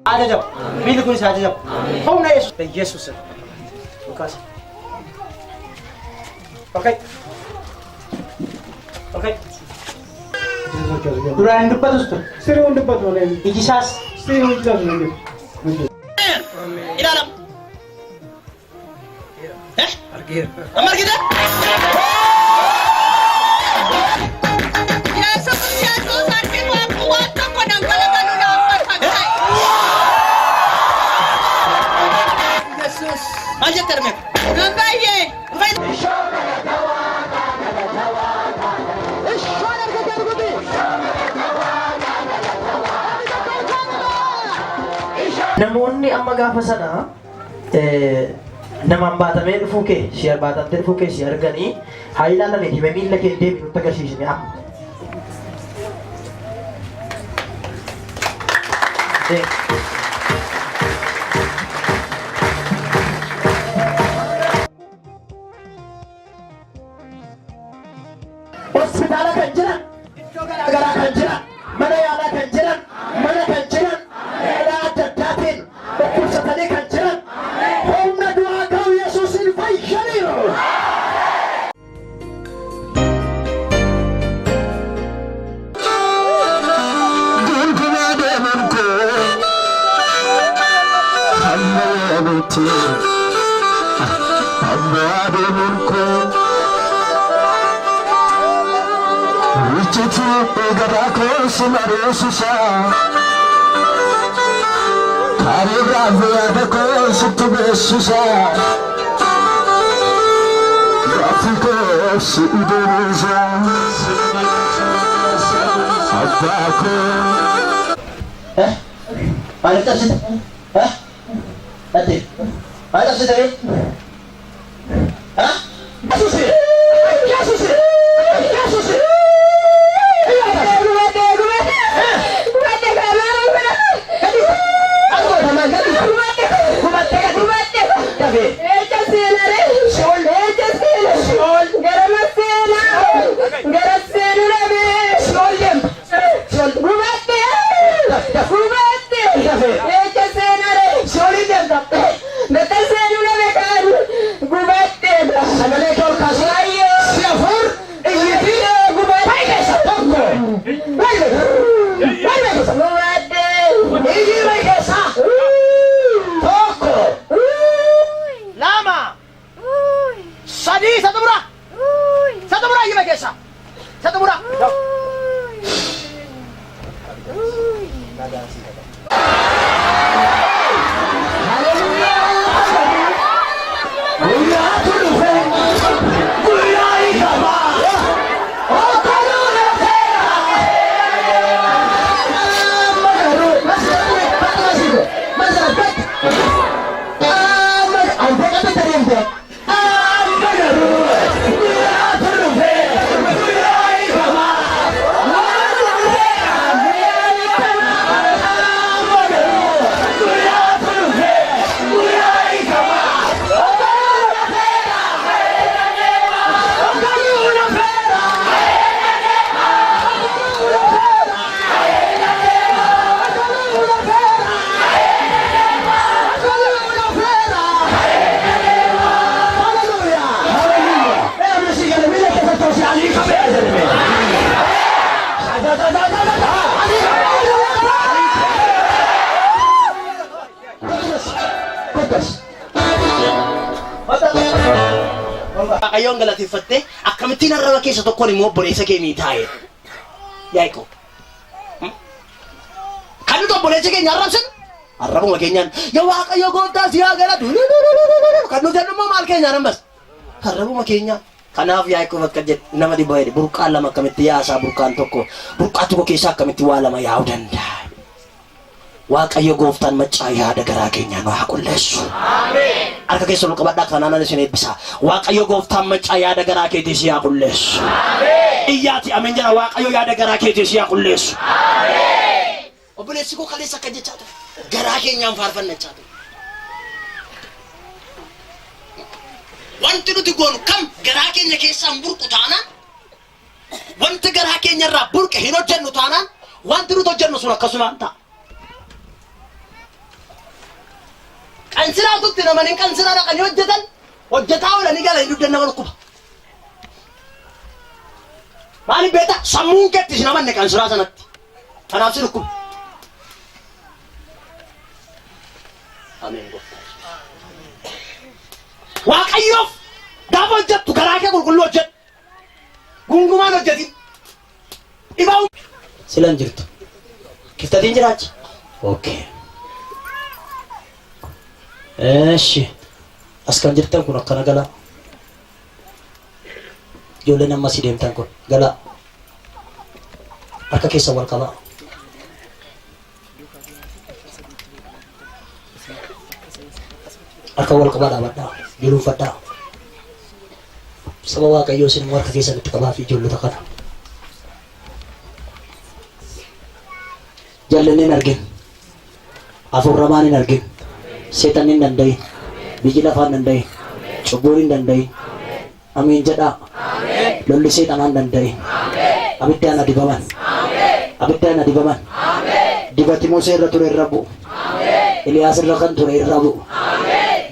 Ajajab. Bili kunis ajajab. Humna Yesus. Yesus. Lukas. Okay. Okay. Duraan dubbatu situ. Sirriin dubbatu malee. Ijisaas. Sirriin dubbatu malee. Ilaalam. Argeera. Amma argita? Yesus harki waan tokko dhangalatan naaf fakkaata. Yesus. Maal jette arme? Nan baay'ee. Namoonni amma gaafa sana nama baatamee dhufuu kee si baatamtee dhufuu kee si arganii haa ilaalanii hime miila kee deebi nutti agarsiisne amma. Hospitaala kan jiran, iddoo garaagaraa kan jiran, mana yaalaa kan jiran, mana kan jiran, dheeraa adda addaatiin dhukkubsatanii kan jiran, humna du'aa ga'u Yesuusin fayyaniiru. Gungumaa deemuun koo hamma yaaluutti hamma deemuun koo. Wichitu garako simaresusa Karira viadako sutubesusa Gafiko siuderusa Abako Malita sih? Nanti Malita sih tadi? Asusi! Asusi! Asusi! Satu murah. Ayong galatifatte akkamitti narraba keessa tokkoon immoo obboleessa keemii taa'e yaa'iko kan nuti obboleessa keenya arrabsan arrabuma keenyaan yaa Waaqayyo gooftaa si haa galatu kan nuti immoo maal keenyaan ammas arrabuma keenya kanaaf yaa'iko bakka nama dhibba jedhe burqaan lama akkamitti yaasaa burqaan tokko keessa akkamitti waa lama yaa'uu danda'a Waaqayyo gooftaan maccaa yaada garaa keenyaa nu haa qulleessu. Ameen. Harka keessa ol qabadhaa kanaan isin eebbisa. Waaqayyo gooftaan maccaa yaada garaa keetii haa qulleessu. Ameen. Iyyaati ameen jira Waaqayyo yaada garaa keetii haa qulleessu. Ameen. Obboleessi koo kaleessa akka jechaa ture. Garaa keenyaan faarfannachaa ture. Wanti nuti goonu kam garaa keenya keessaan burqu taanaan wanti garaa keenyarraa burqe hin hojjennu taanaan wanti nuti hojjennu sun akkasumaan ta'a. Kan siraatutti namani kan siraadha kan hojjetan hojjetaa oolanii gala hin duddanna wal quba. Maaliif beekta sammuun keettis namanne kan siraa sanatti. Kanaaf si dhukkuba. Ameen gooftaa. Waaqayyoof gaafa hojjettu garaa kee qulqulluu hojjedhu. Gungumaan hojjetin. Dhibaa silan jirtu. Kiftatiin jiraachi. Okay. Eeshi. As kan jirtan kun akkana gala. Ijoolleen amma si deemtan kun gala. Harka keessa wal qabaa. Harka wal qabaa dhaabadhaa. Juluunfadhaa. Saba Waaqayyoo isin harka keessanitti qabaa fi ijoollota kana. Jaallaneen argin. Afurramaan hin argin. Seetan hin dandayin. Biyyi lafaa hin dandayin. Cubbuun hin dandayin. Amiin jedhaa. Lolli seexanaan dandayin. Abiddaan adibaman. Abiddaan adibaman. Dibati Musee irra ture irra bu'u. Eliyaas irra kan ture irra bu'u.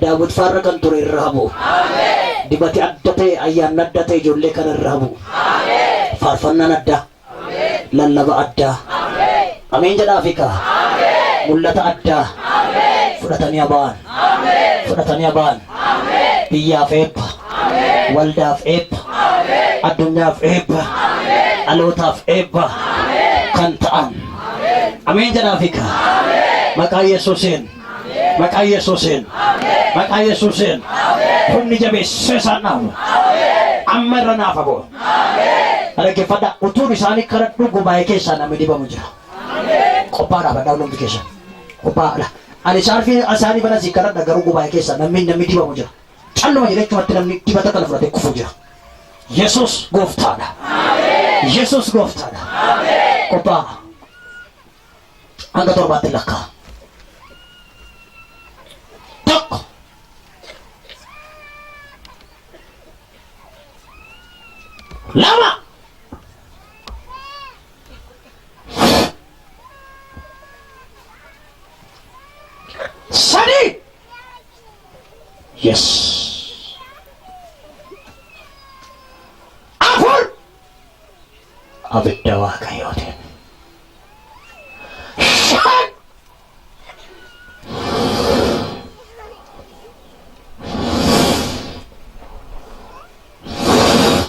Daawit faarra kan ture irra bu'u. Dibati adda ta'e ayyaanni adda ta'e ijoollee kana irra bu'u. Faarfannaan addaa. Lallaba addaa. Amiin jedhaa Afrikaa. Mul'ata addaa. Fudhatanii abaan. Fudhatanii abaan. Biyyaaf eebba. Waldaaf eebba. Addunyaaf eebba. Dhalootaaf eebba. Kan ta'an. Amiin jedhaa Afrikaa. Maqaa Yesuusiin. Maqaa Yesuusiin. Maqaa Yesuusiin. Humni jabeessee isaan dhaabu. Amma irra naaf aboo. Dhaggeeffadhaa utuun isaanii kana dhuguu baay'ee keessaa namni dibamu jira. Qophaadhaa badhaa hundi keessa. Qophaadha. Ani isaanii bana si kana garuu gubaa'ee keessa namni dibamu jira. Calluma jechuumatti namni dibata kana fudhatee kufu jira. Yesuus gooftaadha. Yesuus gooftaadha. Qophaa. Hanga torbaatti lakkaa. Tokko. Lama. Sadi. Yes. Afur. Abidda Waaqayyootiin. Shan.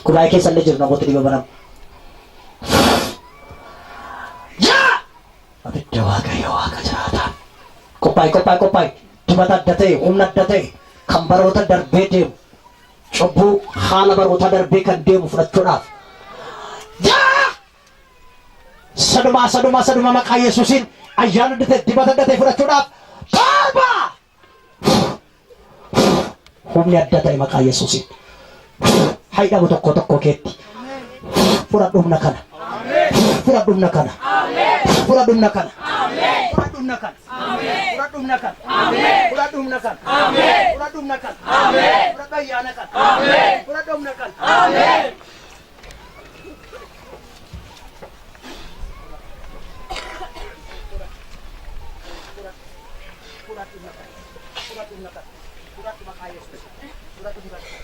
Kubaayee keessa illee jiru namoota dhibaman. Jaa. Abidda Waaqayyoo Waaqa jiraataa. Qophaa'e. Dibata adda ta'e, humna adda ta'e, kan baroota darbee deemu, cubbuu haala baroota darbee kan deemu fudhachuudhaaf. Jaa! Saduma maqaa Yesuusiin ayyaana adda ta'e, dibata adda ta'e fudhachuudhaaf. Baaba! Humni adda ta'e maqaa Yesuusiin. Haidhamu tokko keetti. Fudhadhu humna kana. Fudhadhu humna kana. Fudhadhu humna kana. Fudhadhu humna kana. Fudhadhu humna kana. Fudhadhu humna kana. Fudhadhu humna kana. Fudhadhu ayyaana kana. Fudhadhu humna kana. Fudhadhu maqaa Yesuus. Fudhadhu humna kana.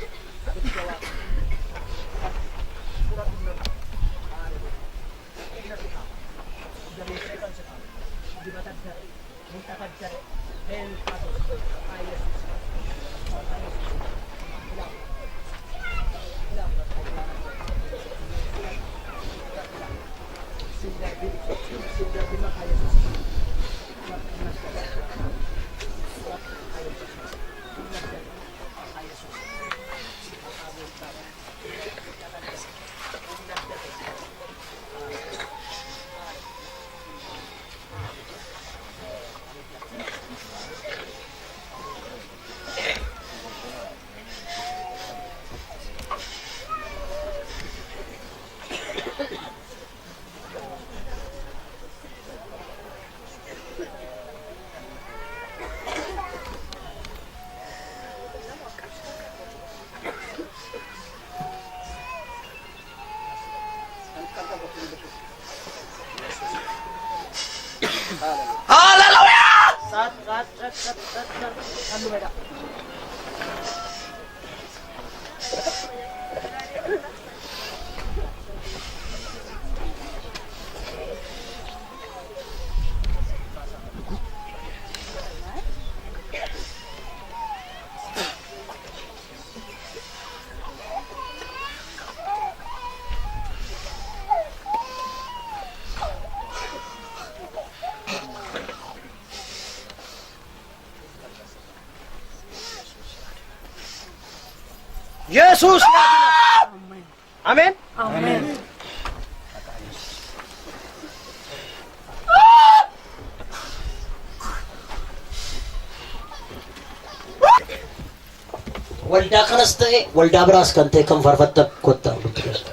Yesus yaadina. Amen. Amen. Waldaa kanas ta'e waldaa biraas kan ta'e kan faarfattan kottaa nutti geessu.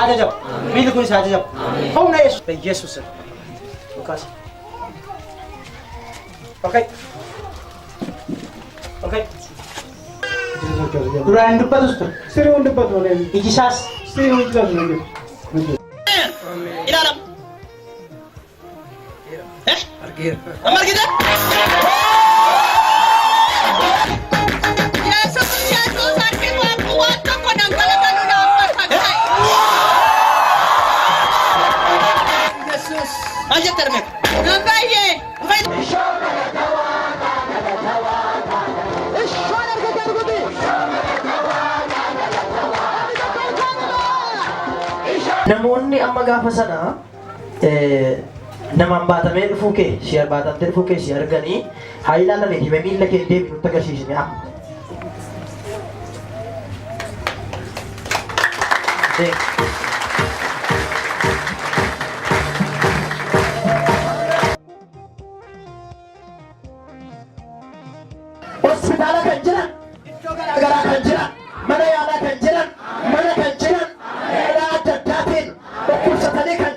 Ajajab, miilli kun isa ajajab. Humna Yesuus. Yesuus. Lukaas. Okay. Okay. Duraan dubbatus ture. Sirriin dubbatu malee. Iji isaas. Sirriin dubbatu malee. Ilaalam. Argeera. Amma argite? Yesus, Yesus, harki waan tokko dhangala'aa naaf fakkaate. Maal jette arme? Nan baay'ee. Namoonni amma gaafa sana namaan baatamee dhufuu kee si baatamtee dhufuu kee si arganii haa ilaalanii hime miila kee deebi nutti agarsiisne amma. Hospitaala kan jiran, iddoo garaagaraa kan jiran, mana yaalaa kan jiran, mana kan jiran, dheeraa adda addaatiin dhukkubsatanii kan